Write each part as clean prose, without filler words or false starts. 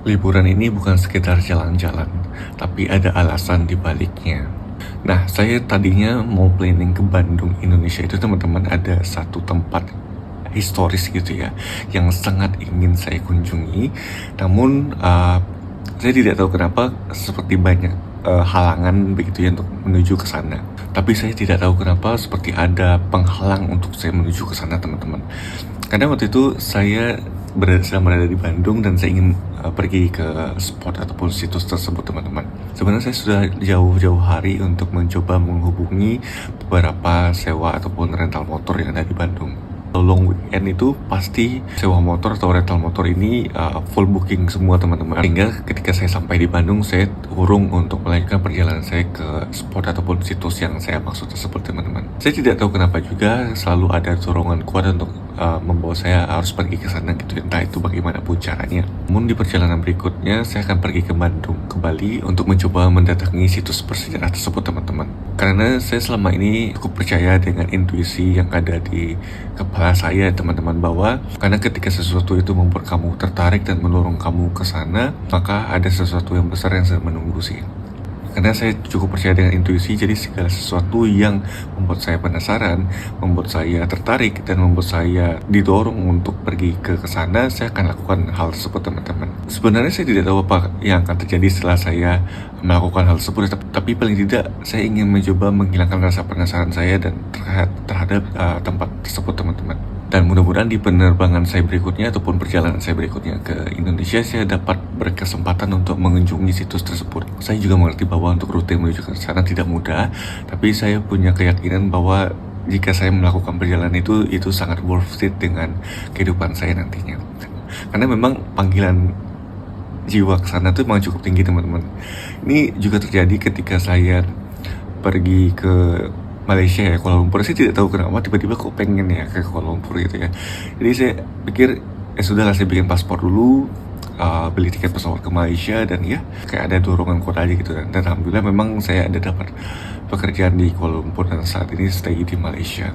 Liburan ini bukan sekedar jalan-jalan, tapi ada alasan di baliknya. Nah, saya tadinya mau planning ke Bandung, Indonesia itu teman-teman ada satu tempat historis gitu ya, yang sangat ingin saya kunjungi. Namun, saya tidak tahu kenapa seperti banyak halangan begitu ya untuk menuju ke sana. Tapi saya tidak tahu kenapa seperti ada penghalang untuk saya menuju ke sana teman-teman. Karena waktu itu saya sedang berada di Bandung dan saya ingin pergi ke spot ataupun situs tersebut teman-teman. Sebenarnya saya sudah jauh-jauh hari untuk mencoba menghubungi beberapa sewa ataupun rental motor yang ada di Bandung. Long weekend itu pasti sewa motor atau rental motor ini full booking semua teman-teman. Sehingga ketika saya sampai di Bandung, saya urung untuk melanjutkan perjalanan saya ke spot ataupun situs yang saya maksud tersebut teman-teman. Saya tidak tahu kenapa juga selalu ada dorongan kuat untuk membawa saya harus pergi ke sana gitu, entah itu bagaimanapun caranya. Namun di perjalanan berikutnya saya akan pergi ke Bandung, ke Bali untuk mencoba mendatangi situs bersejarah tersebut teman-teman. Karena saya selama ini cukup percaya dengan intuisi yang ada di kepala saya teman-teman, bahwa karena ketika sesuatu itu membuat kamu tertarik dan mendorong kamu ke sana, maka ada sesuatu yang besar yang sedang menunggu sih. Karena saya cukup percaya dengan intuisi, jadi segala sesuatu yang membuat saya penasaran, membuat saya tertarik, dan membuat saya didorong untuk pergi ke sana, saya akan lakukan hal tersebut teman-teman. Sebenarnya saya tidak tahu apa yang akan terjadi setelah saya melakukan hal tersebut, tapi paling tidak saya ingin mencoba menghilangkan rasa penasaran saya dan terhadap tempat tersebut teman-teman. Dan mudah-mudahan di penerbangan saya berikutnya ataupun perjalanan saya berikutnya ke Indonesia, saya dapat berkesempatan untuk mengunjungi situs tersebut. Saya juga mengerti bahwa untuk rute menuju ke sana tidak mudah, tapi saya punya keyakinan bahwa jika saya melakukan perjalanan itu sangat worth it dengan kehidupan saya nantinya. Karena memang panggilan jiwa ke sana itu memang cukup tinggi teman-teman. Ini juga terjadi ketika saya pergi ke Malaysia ya, Kuala Lumpur. Saya tidak tahu kenapa tiba-tiba kok pengen ya ke Kuala Lumpur gitu ya. Jadi saya pikir sudahlah, saya bikin paspor dulu, beli tiket pesawat ke Malaysia, dan ya kayak ada dorongan kuat aja gitu. Dan alhamdulillah memang saya ada dapat pekerjaan di Kuala Lumpur dan saat ini stay di Malaysia.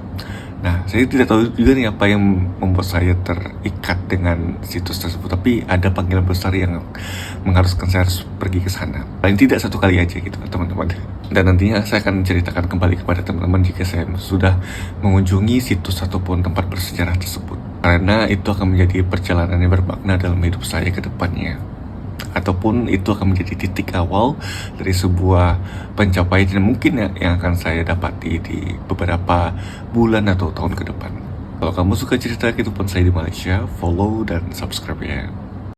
Nah, saya tidak tahu juga nih apa yang membuat saya terikat dengan situs tersebut, tapi ada panggilan besar yang mengharuskan saya harus pergi ke sana. Paling tidak satu kali aja gitu teman-teman. Dan nantinya saya akan ceritakan kembali kepada teman-teman jika saya sudah mengunjungi situs ataupun tempat bersejarah tersebut. Karena itu akan menjadi perjalanan yang bermakna dalam hidup saya ke depannya. Ataupun itu akan menjadi titik awal dari sebuah pencapaian yang mungkin yang akan saya dapati di beberapa bulan atau tahun ke depan. Kalau kamu suka cerita kehidupan saya di Malaysia, follow dan subscribe ya.